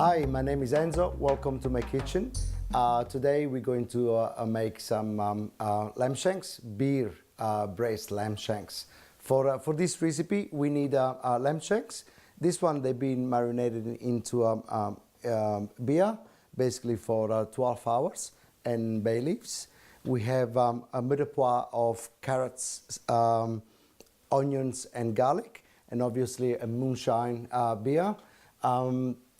Hi, my name is Enzo. Welcome to my kitchen. Today we're going to make some lamb shanks, beer braised lamb shanks. For this recipe, we need lamb shanks. This one they've been marinated into beer, basically for 12 hours, and bay leaves. We have a mirepoix of carrots, onions, and garlic, and obviously a moonshine beer.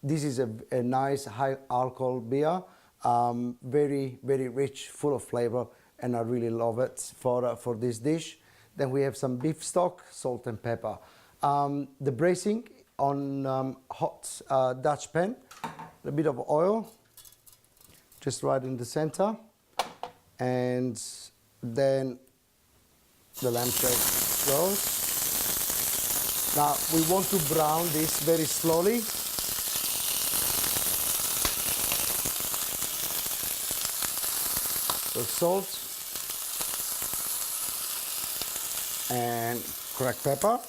This is a nice high alcohol beer, very rich, full of flavor, and I really love it for this dish. Then we have some beef stock, salt and pepper. The braising on hot Dutch pan, a bit of oil, just right in the center, and then the lamb shank goes. Now we want to brown this very slowly. So salt and cracked pepper.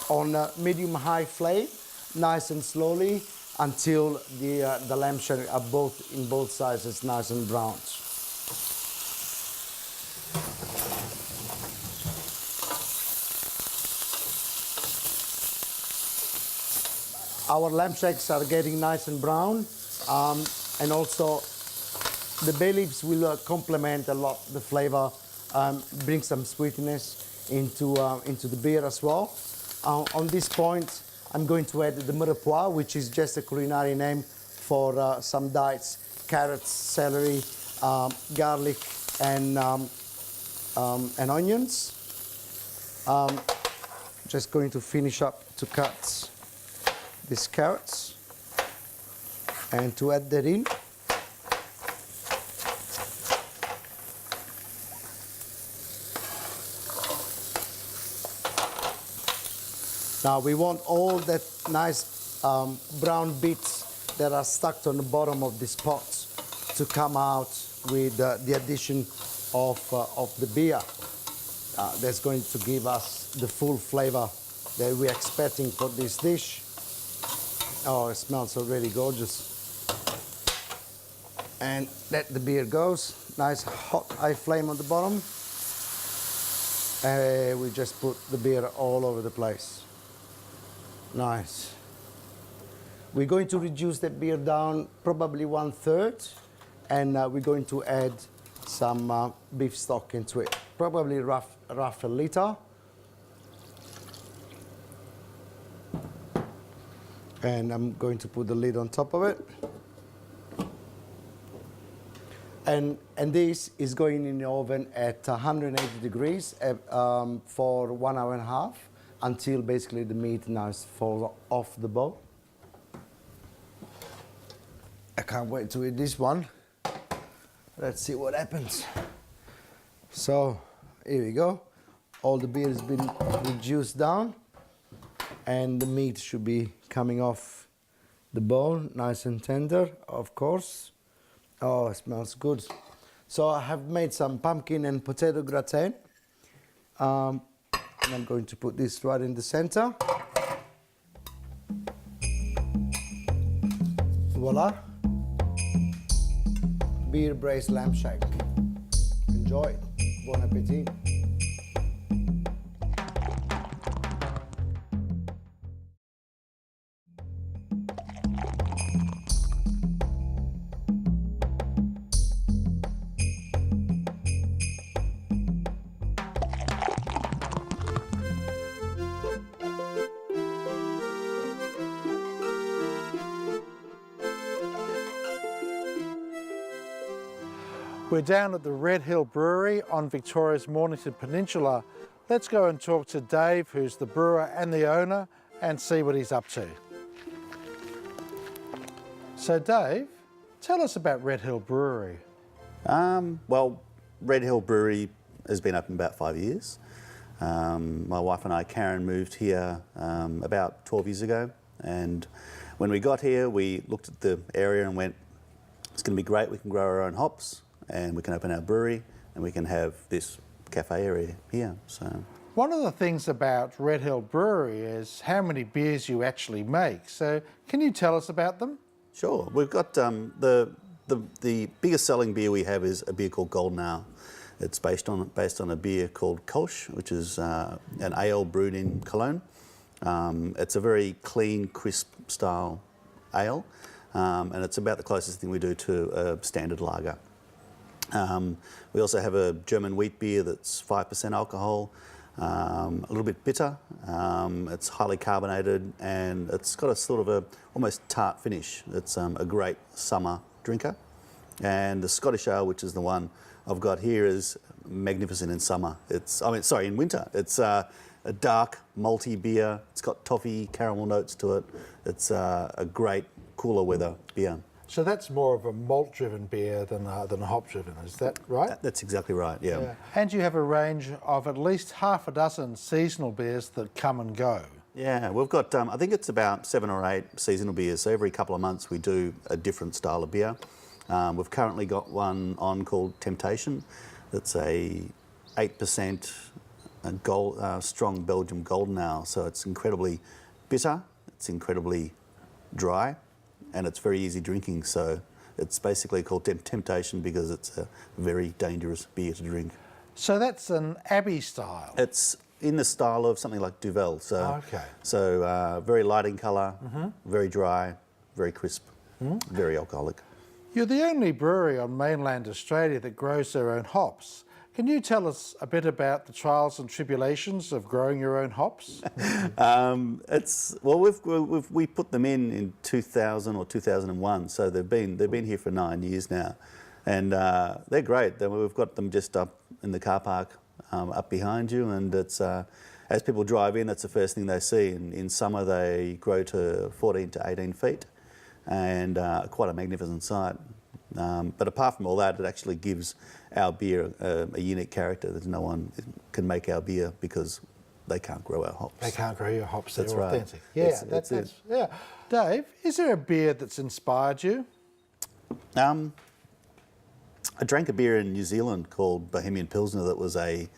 On a medium-high flame, nice and slowly, until the lamb shank are in both sides is nice and browned. Our lamb shanks are getting nice and brown, and also the bay leaves will complement a lot the flavor, bring some sweetness into the beer as well. On this point, I'm going to add the mirepoix, which is just a culinary name for some diced carrots, celery, garlic, and onions. Just going to finish up to cut these carrots and to add that in. Now we want all that nice brown bits that are stuck on the bottom of this pot to come out with the addition of the beer. That's going to give us the full flavor that we're expecting for this dish. Oh, it smells already gorgeous. And let the beer goes. Nice hot high flame on the bottom. And we just put the beer all over the place. Nice. We're going to reduce the beer down probably 1/3, and we're going to add some beef stock into it. Probably rough a liter. And I'm going to put the lid on top of it. And this is going in the oven at 180 degrees for 1 hour and a half, until basically the meat now falls off the bone. I can't wait to eat this one. Let's see what happens. So here we go. All the beer has been reduced down, and the meat should be coming off the bone, nice and tender, of course. Oh, it smells good. So I have made some pumpkin and potato gratin. And I'm going to put this right in the center. Voila. Beer braised lamb shank. Enjoy. Bon appetit. We're down at the Red Hill Brewery on Victoria's Mornington Peninsula. Let's go and talk to Dave, who's the brewer and the owner, and see what he's up to. So Dave, tell us about Red Hill Brewery. Well, Red Hill Brewery has been open about 5 years. My wife and I, Karen, moved here about 12 years ago, and when we got here we looked at the area and went, it's going to be great, we can grow our own hops and we can open our brewery and we can have this cafe area here. So One of the things about Red Hill Brewery is how many beers you actually make. So can you tell us about them? Sure. We've got the biggest selling beer we have is a beer called Golden Ale. It's based on a beer called Kolsch, which is an ale brewed in Cologne. It's a very clean, crisp style ale, and it's about the closest thing we do to a standard lager. We also have a German wheat beer that's 5% alcohol, a little bit bitter. It's highly carbonated, and it's got a sort of a almost tart finish. It's a great summer drinker. And the Scottish ale, which is the one I've got here, is magnificent in summer. In winter. It's a dark, malty beer. It's got toffee, caramel notes to it. It's a great cooler weather beer. So that's more of a malt-driven beer than a hop-driven, is that right? That's exactly right, yeah. And you have a range of at least half a dozen seasonal beers that come and go. Yeah, we've got, I think it's about 7 or 8 seasonal beers. So every couple of months we do a different style of beer. We've currently got one on called Temptation. That's a 8% strong Belgian Golden Ale. So it's incredibly bitter, it's incredibly dry, and it's very easy drinking. So it's basically called Temptation because it's a very dangerous beer to drink. So that's an Abbey style. It's in the style of something like Duvel. So very light in colour, very dry, very crisp, very alcoholic. You're the only brewery on mainland Australia that grows their own hops. Can you tell us a bit about the trials and tribulations of growing your own hops? We put them in 2000 or 2001, so they've been here for 9 years now, and they're great. We've got them just up in the car park up behind you, and it's as people drive in, that's the first thing they see. In summer, they grow to 14 to 18 feet, and quite a magnificent sight. But apart from all that, it actually gives our beer a unique character that no one can make our beer because they can't grow our hops. They can't grow your hops, they're That's right. authentic. Yeah, that's it. Yeah. Dave, is there a beer that's inspired you? I drank a beer in New Zealand called Bohemian Pilsner that was a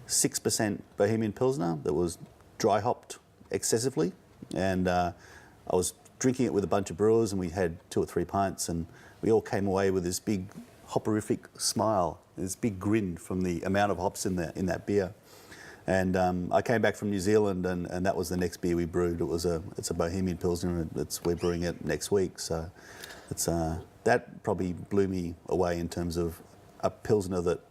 6% Bohemian Pilsner that was dry hopped excessively, and I was drinking it with a bunch of brewers, and we had 2 or 3 pints, and we all came away with this big hopperific smile, this big grin from the amount of hops in that beer. And I came back from New Zealand, and that was the next beer we brewed. It's a Bohemian Pilsner, and we're brewing it next week. So it's that probably blew me away in terms of a Pilsner that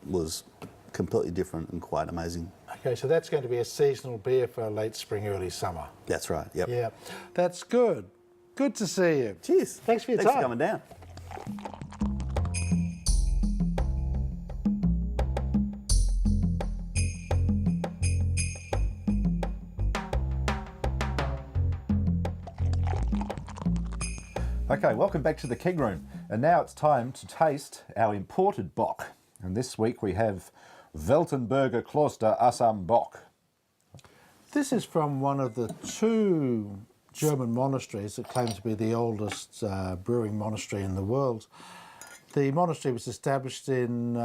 was completely different and quite amazing. Okay, so that's going to be a seasonal beer for late spring, early summer. That's right, yep. Yeah, that's good. Good to see you. Cheers. Thanks for your Thanks time. for coming down. Okay, welcome back to the keg room. And now it's time to taste our imported Bock. And this week we have Weltenberger Kloster Assam Bock. This is from one of the 2 German monasteries that claim to be the oldest brewing monastery in the world. The monastery was established in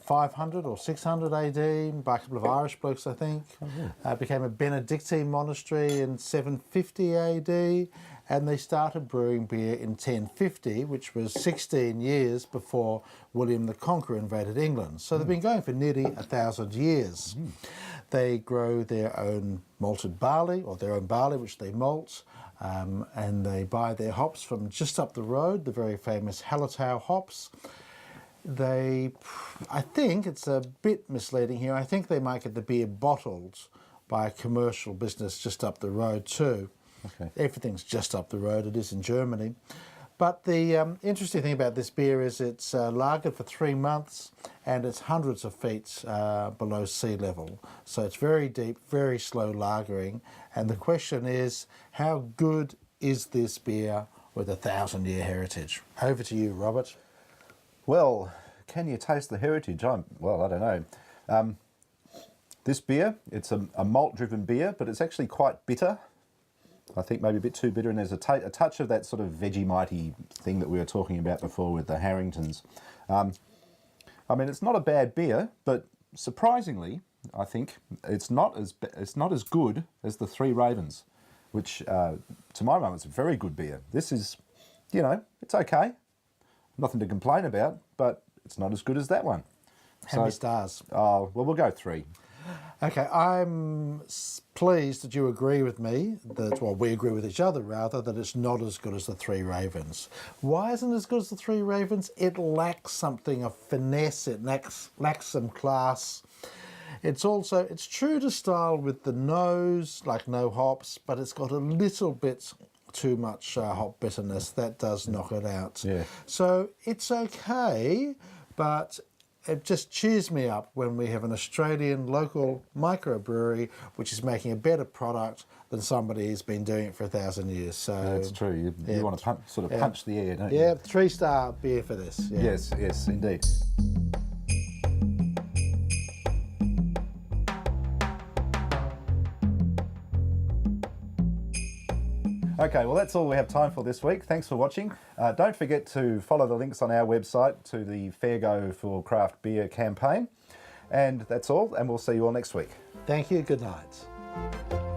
500 or 600 AD by a couple of Irish blokes, I think. Became a Benedictine monastery in 750 AD, and they started brewing beer in 1050, which was 16 years before William the Conqueror invaded England. So they've been going for nearly 1,000 years. They grow their own malted barley, or their own barley, which they malt, and they buy their hops from just up the road, the very famous Hallertau hops. I think it's a bit misleading here, I think they might get the beer bottled by a commercial business just up the road too. Okay. Everything's just up the road, it is in Germany. But the interesting thing about this beer is it's lagered for 3 months, and it's hundreds of feet below sea level. So it's very deep, very slow lagering. And the question is, how good is this beer with a 1,000-year heritage? Over to you, Robert. Well, can you taste the heritage? Well, I don't know. This beer, it's a malt-driven beer, but it's actually quite bitter. I think maybe a bit too bitter, and there's a touch of that sort of Vegemite-y thing that we were talking about before with the Harringtons. I mean, it's not a bad beer, but surprisingly, I think. It's not as good as the Three Ravens, which to my mind is a very good beer. This is, you know, it's okay. Nothing to complain about, but it's not as good as that one. How many stars? Oh, well, we'll go 3. Okay, I'm pleased that you agree with me, well, we agree with each other rather, that it's not as good as the Three Ravens. Why isn't it as good as the Three Ravens? It lacks something of finesse, it lacks some class. It's true to style with the nose, like no hops, but it's got a little bit too much hop bitterness. That does knock it out. Yeah. So it's okay, but it just cheers me up when we have an Australian local microbrewery which is making a better product than somebody who's been doing it for 1,000 years. So That's true. You want to punch the air, don't you? yeah, 3-star beer for this. Yeah. Yes, indeed. Okay, well, that's all we have time for this week. Thanks for watching. Don't forget to follow the links on our website to the Fair Go for Craft Beer campaign. And that's all, and we'll see you all next week. Thank you. Good night.